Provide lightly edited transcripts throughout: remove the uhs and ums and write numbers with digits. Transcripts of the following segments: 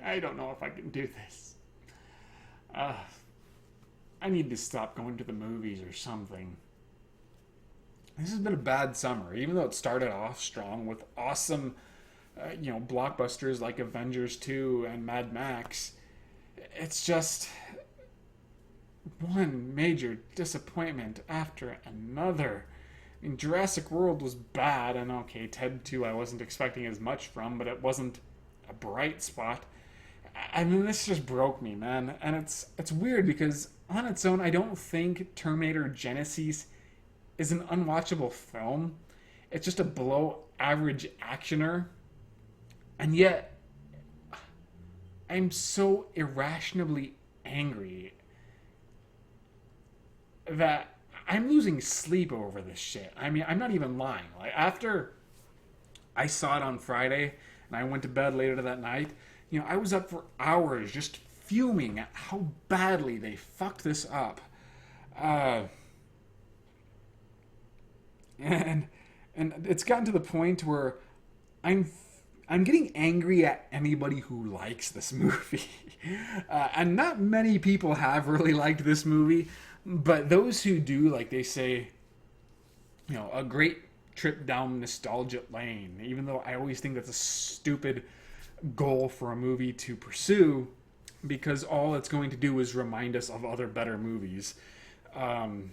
I don't know if I can do this. Uh, I need to stop going to the movies or something. This has been a bad summer, even though it started off strong with awesome, blockbusters like Avengers 2 and Mad Max. It's just one major disappointment after another. I mean, Jurassic World was bad, and okay, Ted 2 I wasn't expecting as much from, but it wasn't a bright spot. I mean, this just broke me, man. And it's weird because on its own, I don't think Terminator Genisys is an unwatchable film. It's just a below average actioner. And yet, I'm so irrationally angry that I'm losing sleep over this shit. I mean, I'm not even lying. Like, after I saw it on Friday and I went to bed later that night, I was up for hours just fuming at how badly they fucked this up. And it's gotten to the point where I'm getting angry at anybody who likes this movie. And not many people have really liked this movie, but those who do, like they say, a great trip down nostalgia lane, even though I always think that's a stupid goal for a movie to pursue, because all it's going to do is remind us of other better movies. And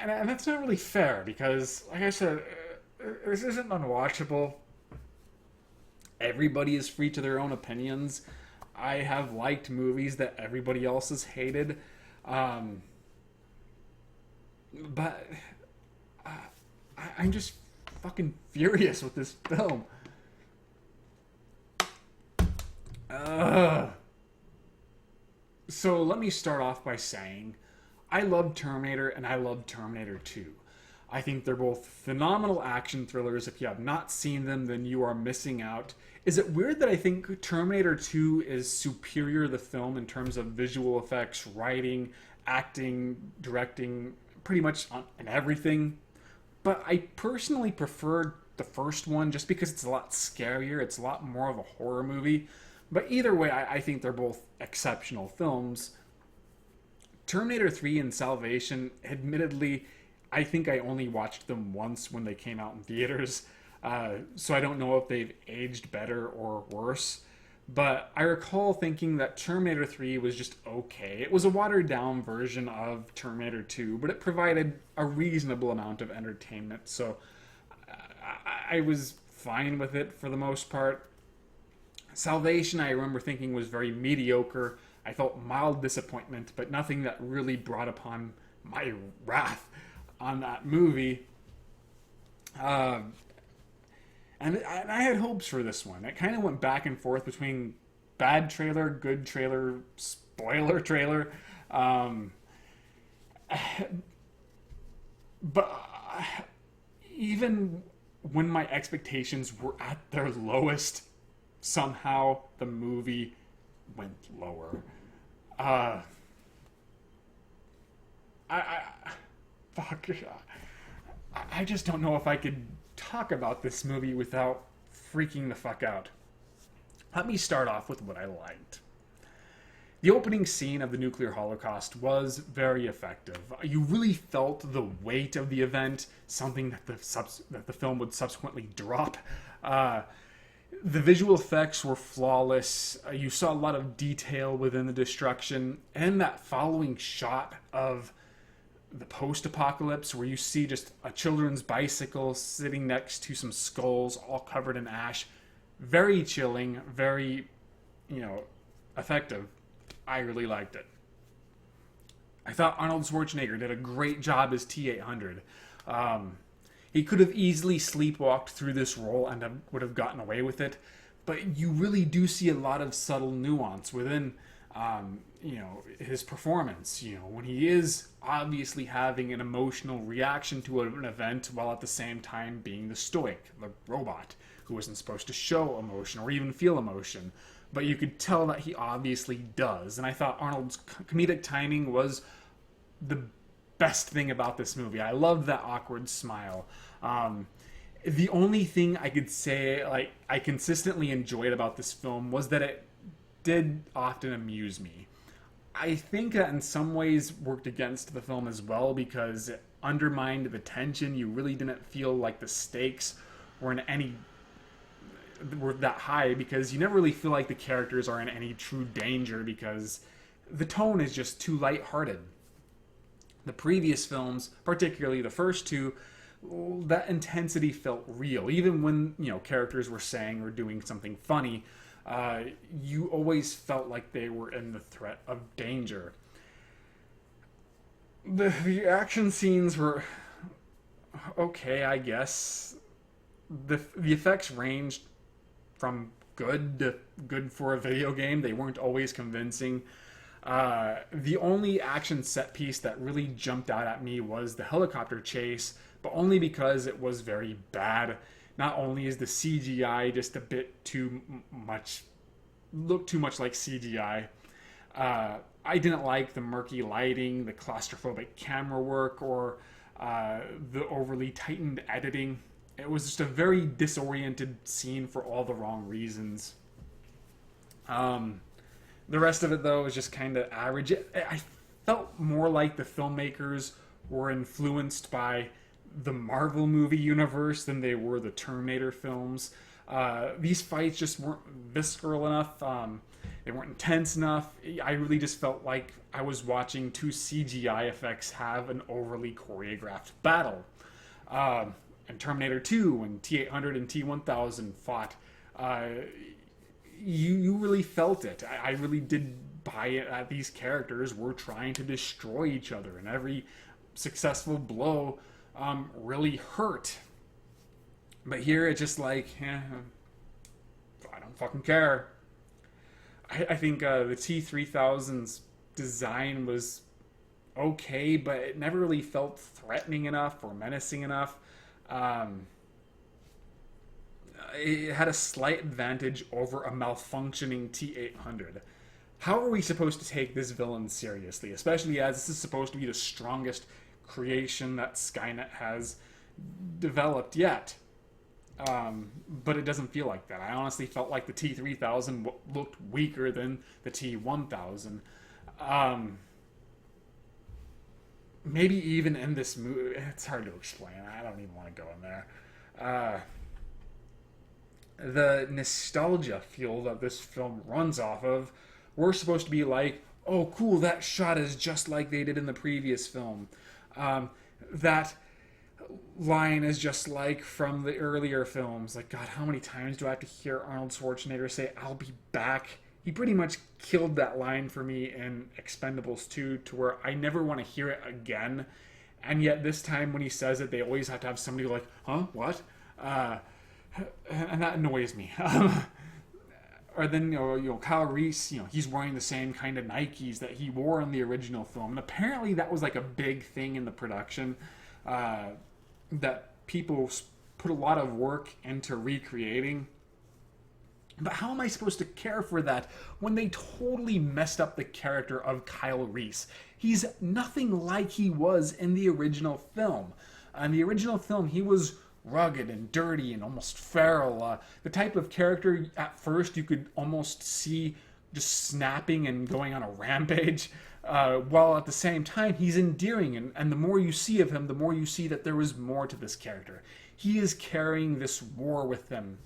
that's not really fair, because, like I said, this isn't unwatchable. Everybody is free to their own opinions. I have liked movies that everybody else has hated. But I'm just fucking furious with this film. So let me start off by saying I love Terminator and I love Terminator 2. I think they're both phenomenal action thrillers. If you have not seen them, then you are missing out. Is it weird that I think Terminator 2 is superior to the film in terms of visual effects, writing, acting, directing, pretty much in everything? But I personally prefer the first one just because it's a lot scarier. It's a lot more of a horror movie. But either way, I think they're both exceptional films. Terminator 3 and Salvation, admittedly, I think I only watched them once when they came out in theaters. So I don't know if they've aged better or worse. But I recall thinking that Terminator 3 was just okay. It was a watered down version of Terminator 2, but it provided a reasonable amount of entertainment. So I was fine with it for the most part. Salvation, I remember thinking, was very mediocre. I felt mild disappointment, but nothing that really brought upon my wrath on that movie. And I had hopes for this one. It kind of went back and forth between bad trailer, good trailer, spoiler trailer. But even when my expectations were at their lowest, somehow the movie went lower. Fuck. I just don't know if I could talk about this movie without freaking the fuck out. Let me start off with what I liked. The opening scene of the nuclear holocaust was very effective. You really felt the weight of the event, something that the film would subsequently drop. The visual effects were flawless. You saw a lot of detail within the destruction, and that following shot of the post-apocalypse where you see just a children's bicycle sitting next to some skulls all covered in ash. Very chilling, very, effective. I really liked it. I thought Arnold Schwarzenegger did a great job as T-800. He could have easily sleepwalked through this role and would have gotten away with it, but you really do see a lot of subtle nuance within his performance. When he is obviously having an emotional reaction to an event while at the same time being the stoic, the robot, who isn't supposed to show emotion or even feel emotion. But you could tell that he obviously does. And I thought Arnold's comedic timing was the best thing about this movie. I loved that awkward smile. The only thing I could say, like, I consistently enjoyed about this film was that it did often amuse me. I think that in some ways worked against the film as well because it undermined the tension. You really didn't feel like the stakes were in any were that high because you never really feel like the characters are in any true danger because the tone is just too lighthearted. The previous films, particularly the first two, that intensity felt real. Even when characters were saying or doing something funny, you always felt like they were in the threat of danger. The action scenes were okay, I guess. The effects ranged from good to good for a video game. They weren't always convincing. The only action set piece that really jumped out at me was the helicopter chase, but only because it was very bad. Not only is the CGI just a bit too much, looked too much like CGI. I didn't like the murky lighting, the claustrophobic camera work, or the overly tightened editing. It was just a very disoriented scene for all the wrong reasons. The rest of it, though, was just kind of average. I felt more like the filmmakers were influenced by the Marvel movie universe than they were the Terminator films. These fights just weren't visceral enough. They weren't intense enough. I really just felt like I was watching two CGI effects have an overly choreographed battle. In Terminator 2, when T-800 and T-1000 fought, you really felt it. I really did buy it that these characters were trying to destroy each other, and every successful blow really hurt. But here it's just like, I don't fucking care. I think the T-3000's design was okay, but it never really felt threatening enough or menacing enough. It had a slight advantage over a malfunctioning T-800. How are we supposed to take this villain seriously, especially as this is supposed to be the strongest creation that Skynet has developed yet? But it doesn't feel like that. I honestly felt like the T-3000 looked weaker than the T-1000. Maybe even in this movie, it's hard to explain. I don't even want to go in there. The nostalgia feel that this film runs off of, we're supposed to be like, oh cool, that shot is just like they did in the previous film. That line is just like from the earlier films. Like, God, how many times do I have to hear Arnold Schwarzenegger say, I'll be back? He pretty much killed that line for me in Expendables 2 to where I never want to hear it again. And yet this time when he says it, they always have to have somebody like, huh, what? And that annoys me. Or then, Kyle Reese, he's wearing the same kind of Nikes that he wore in the original film. And apparently that was like a big thing in the production, that people put a lot of work into recreating. But how am I supposed to care for that when they totally messed up the character of Kyle Reese? He's nothing like he was in the original film. In the original film, he was rugged and dirty and almost feral. The type of character at first you could almost see just snapping and going on a rampage, while at the same time he's endearing. And the more you see of him, the more you see that there is more to this character. He is carrying this war with him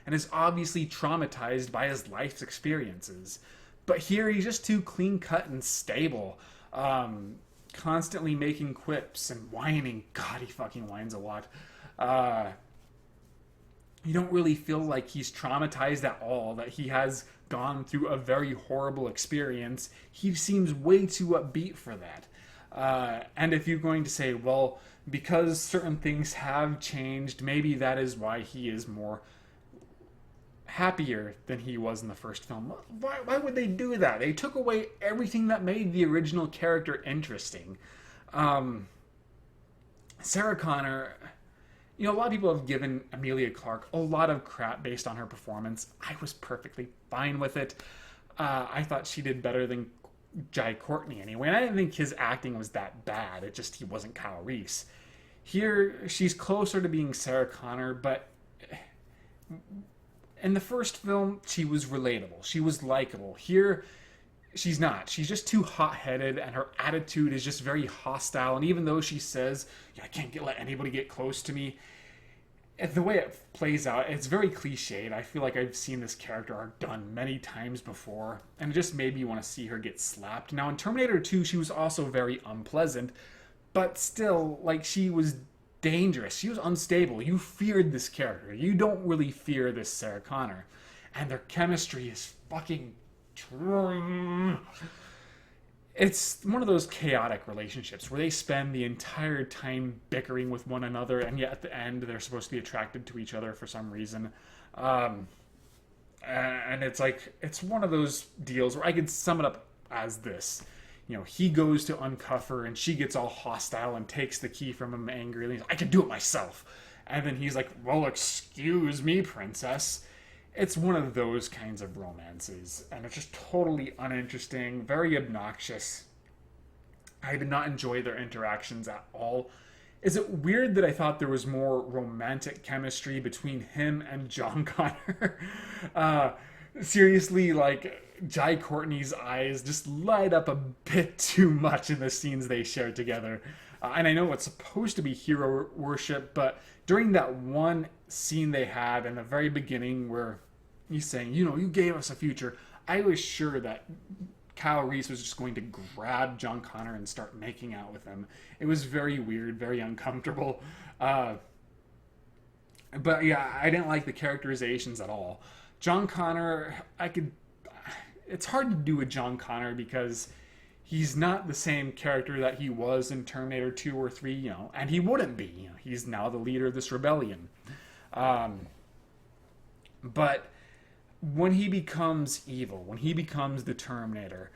and is obviously traumatized by his life's experiences. But here he's just too clean cut and stable. Constantly making quips and whining. God, he fucking whines a lot. You don't really feel like he's traumatized at all, that he has gone through a very horrible experience. He seems way too upbeat for that. And if you're going to say, well, because certain things have changed, maybe that is why he is more happier than he was in the first film. Why would they do that? They took away everything that made the original character interesting. Sarah Connor, a lot of people have given Emilia Clarke a lot of crap based on her performance. I was perfectly fine with it. I thought she did better than Jai Courtney anyway, and I didn't think his acting was that bad. It just, he wasn't Kyle Reese. Here, she's closer to being Sarah Connor, but in the first film, she was relatable. She was likable. Here, she's not. She's just too hot-headed, and her attitude is just very hostile. And even though she says, "Yeah, I can't let anybody get close to me," the way it plays out, it's very cliched. I feel like I've seen this character arc done many times before, and it just made me want to see her get slapped. Now, in Terminator 2, she was also very unpleasant, but still, like, she was dangerous. She was unstable. You feared this character. You don't really fear this Sarah Connor. And their chemistry is fucking... It's one of those chaotic relationships where they spend the entire time bickering with one another, and yet at the end they're supposed to be attracted to each other for some reason. And it's like, it's one of those deals where I could sum it up as this. You know, he goes to uncuff her, and she gets all hostile and takes the key from him angrily. I can do it myself. And then he's like, well, excuse me, princess. It's one of those kinds of romances, and it's just totally uninteresting, very obnoxious. I did not enjoy their interactions at all. Is it weird that I thought there was more romantic chemistry between him and John Connor? Seriously, like, Jai Courtney's eyes just light up a bit too much in the scenes they share together. And I know it's supposed to be hero worship, but during that one scene they had in the very beginning where he's saying, you know, you gave us a future, I was sure that Kyle Reese was just going to grab John Connor and start making out with him. It was very weird, very uncomfortable. But yeah, I didn't like the characterizations at all. John Connor, it's hard to do with John Connor because he's not the same character that he was in Terminator 2 or 3, you know, and he wouldn't be. You know, he's now the leader of this rebellion. But when he becomes evil, when he becomes the Terminator,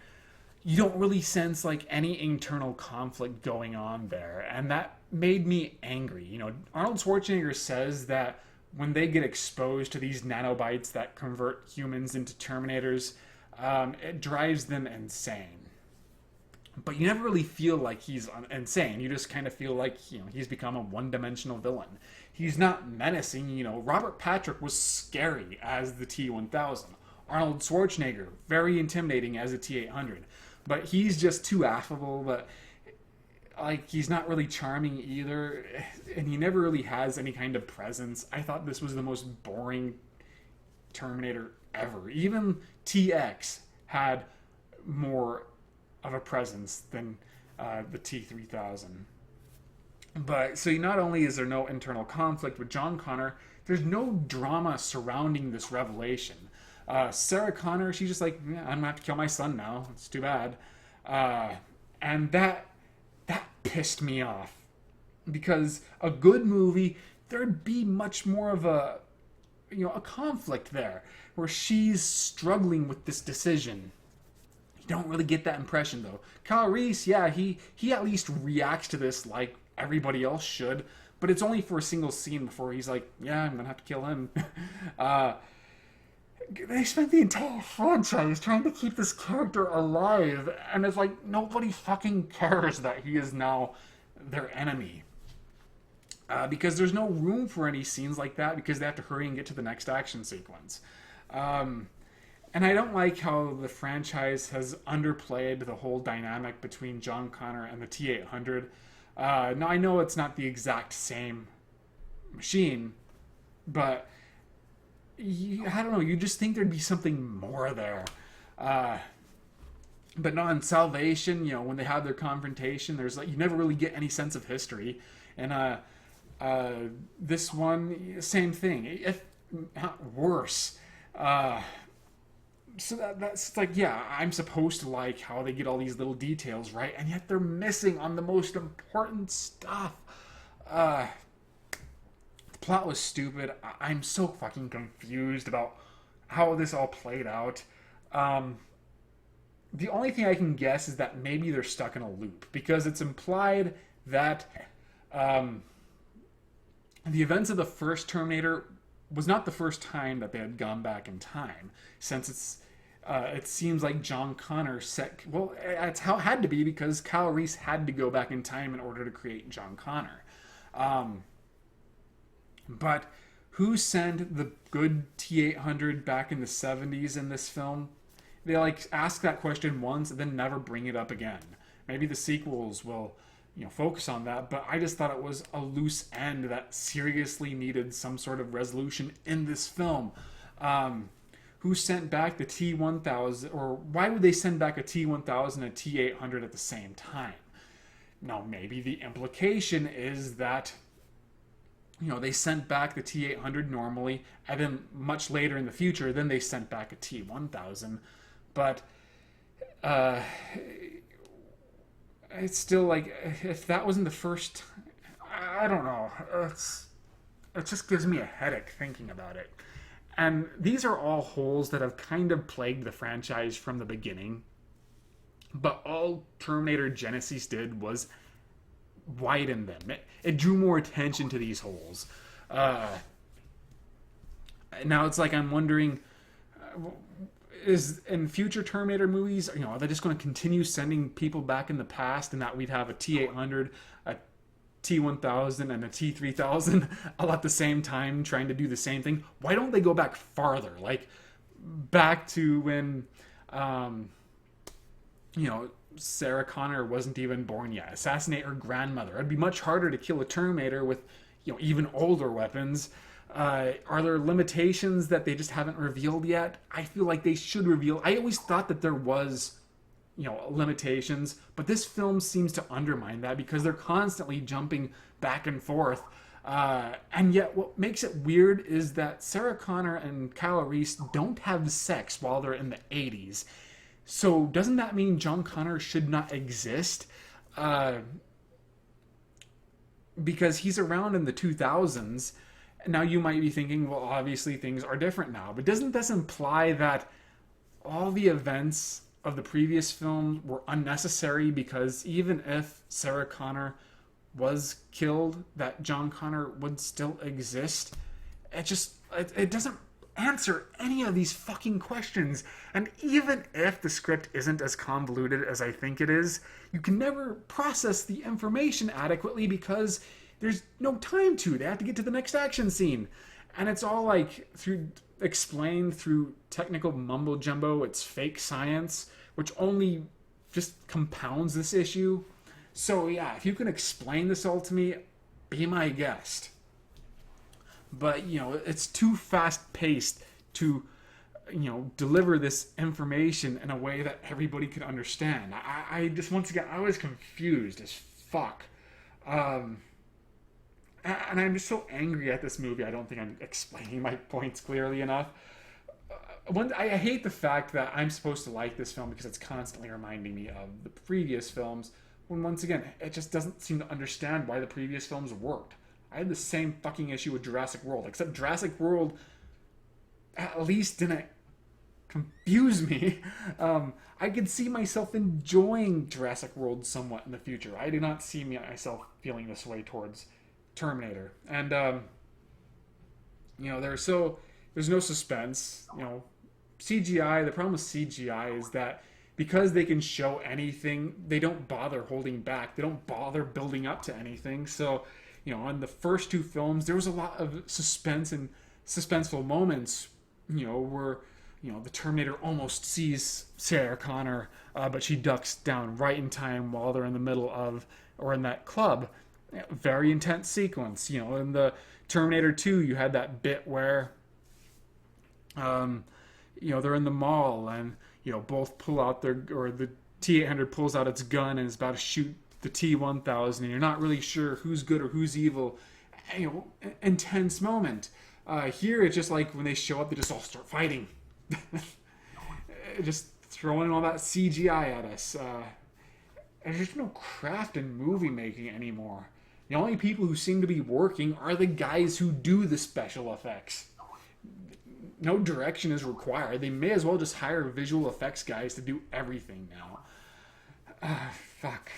you don't really sense like any internal conflict going on there, and that made me angry. You know, Arnold Schwarzenegger says that when they get exposed to these nanobites that convert humans into Terminators, it drives them insane. But you never really feel like he's insane. You just kind of feel like, you know, he's become a one-dimensional villain. He's not menacing. You know, Robert Patrick was scary as the T-1000. Arnold Schwarzenegger, very intimidating as a T-800. But he's just too affable, but like, he's not really charming either. And he never really has any kind of presence. I thought this was the most boring Terminator ever. Even TX had more of a presence than the T-3000. But so not only is there no internal conflict with John Connor, there's no drama surrounding this revelation. Sarah Connor, she's just like, yeah, I'm gonna have to kill my son now. It's too bad. And that pissed me off, because a good movie, there'd be much more of a conflict there where she's struggling with this decision. You don't really get that impression though. Kyle Reese, yeah, he at least reacts to this like everybody else should, but it's only for a single scene before he's like, yeah, I'm gonna have to kill him. They spent the entire franchise trying to keep this character alive, and it's like nobody fucking cares that he is now their enemy. Because there's no room for any scenes like that, because they have to hurry and get to the next action sequence. And I don't like how the franchise has underplayed the whole dynamic between John Connor and the T-800. Now, I know it's not the exact same machine, but I don't know, you just think there'd be something more there. But not in Salvation, you know, when they have their confrontation, there's like, you never really get any sense of history. And this one, same thing, if not worse. So that's like, yeah, I'm supposed to like how they get all these little details right, and yet they're missing on the most important stuff. The plot was stupid. I'm so fucking confused about how this all played out. The only thing I can guess is that maybe they're stuck in a loop, because it's implied that the events of the first Terminator was not the first time that they had gone back in time, since it seems like John Connor that's how it had to be, because Kyle Reese had to go back in time in order to create John Connor. But who sent the good T-800 back in the 70s in this film? They like ask that question once and then never bring it up again. Maybe the sequels will, focus on that, but I just thought it was a loose end that seriously needed some sort of resolution in this film. Who sent back the T-1000, or why would they send back a T-1000 and a T-800 at the same time? Now, maybe the implication is that they sent back the T-800 normally, and then much later in the future, then they sent back a T-1000. But it's still like, if that wasn't the first, I don't know. It just gives me a headache thinking about it. And these are all holes that have kind of plagued the franchise from the beginning. But all Terminator Genisys did was widen them. It drew more attention to these holes. Now it's like I'm wondering, is in future Terminator movies, are they just going to continue sending people back in the past, and that we'd have a T-800, a T-1000, and a T-3000 all at the same time trying to do the same thing? Why don't they go back farther? Like, back to when, Sarah Connor wasn't even born yet. Assassinate her grandmother. It'd be much harder to kill a Terminator with, even older weapons. Are there limitations that they just haven't revealed yet? I feel like they should reveal. I always thought that there was, limitations, but this film seems to undermine that because they're constantly jumping back and forth. And yet what makes it weird is that Sarah Connor and Kyle Reese don't have sex while they're in the 80s. So doesn't that mean John Connor should not exist? Because he's around in the 2000s. Now you might be thinking, well, obviously things are different now. But doesn't this imply that all the events of the previous film were unnecessary, because even if Sarah Connor was killed, that John Connor would still exist? It doesn't answer any of these fucking questions. And even if the script isn't as convoluted as I think it is, you can never process the information adequately because there's no time to. They have to get to the next action scene. And it's all like explained through technical mumbo jumbo. It's fake science, which only just compounds this issue. So yeah, if you can explain this all to me, be my guest. But, it's too fast paced to, deliver this information in a way that everybody could understand. I just, once again, I was confused as fuck. And I'm just so angry at this movie. I don't think I'm explaining my points clearly enough. I hate the fact that I'm supposed to like this film because it's constantly reminding me of the previous films, when once again, it just doesn't seem to understand why the previous films worked. I had the same fucking issue with Jurassic World, except Jurassic World at least didn't confuse me. I could see myself enjoying Jurassic World somewhat in the future. I do not see myself feeling this way towards Terminator. And, there's no suspense. CGI, the problem with CGI is that because they can show anything, they don't bother holding back. They don't bother building up to anything. So, in the first two films, there was a lot of suspense and suspenseful moments, where, the Terminator almost sees Sarah Connor, but she ducks down right in time while they're in the middle of, or in that club. Very intense sequence. In the Terminator 2, you had that bit where, they're in the mall and, both pull out the T-800 pulls out its gun and is about to shoot the T-1000, and you're not really sure who's good or who's evil. Intense moment. Here, it's just like when they show up, they just all start fighting. Just throwing all that CGI at us. There's just no craft in movie making anymore. The only people who seem to be working are the guys who do the special effects. No direction is required. They may as well just hire visual effects guys to do everything now. Fuck.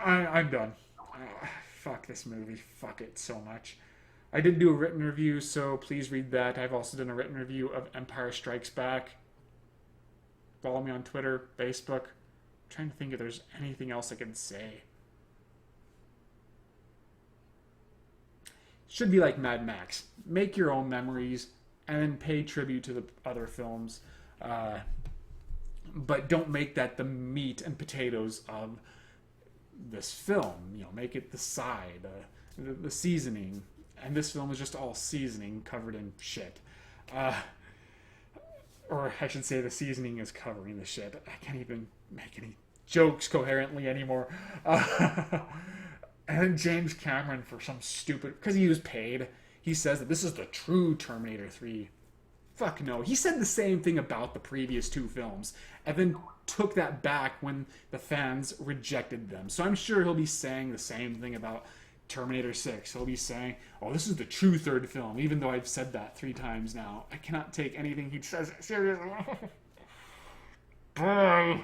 I'm done. Fuck this movie. Fuck it so much. I did do a written review, so please read that. I've also done a written review of Empire Strikes Back. Follow me on Twitter, Facebook. I'm trying to think if there's anything else I can say. should be like Mad Max. Make your own memories and then pay tribute to the other films. But don't make that the meat and potatoes of this film. You know, make it the side, the seasoning. And this film is just all seasoning covered in shit. Or I should say the seasoning is covering the shit. I can't even make any jokes coherently anymore. And then James Cameron, for some stupid... because he was paid, he says that this is the true Terminator 3. Fuck no. He said the same thing about the previous two films, and then took that back when the fans rejected them. So I'm sure he'll be saying the same thing about Terminator 6. He'll be saying, oh, this is the true third film, even though I've said that 3 times now. I cannot take anything he says seriously. Bye.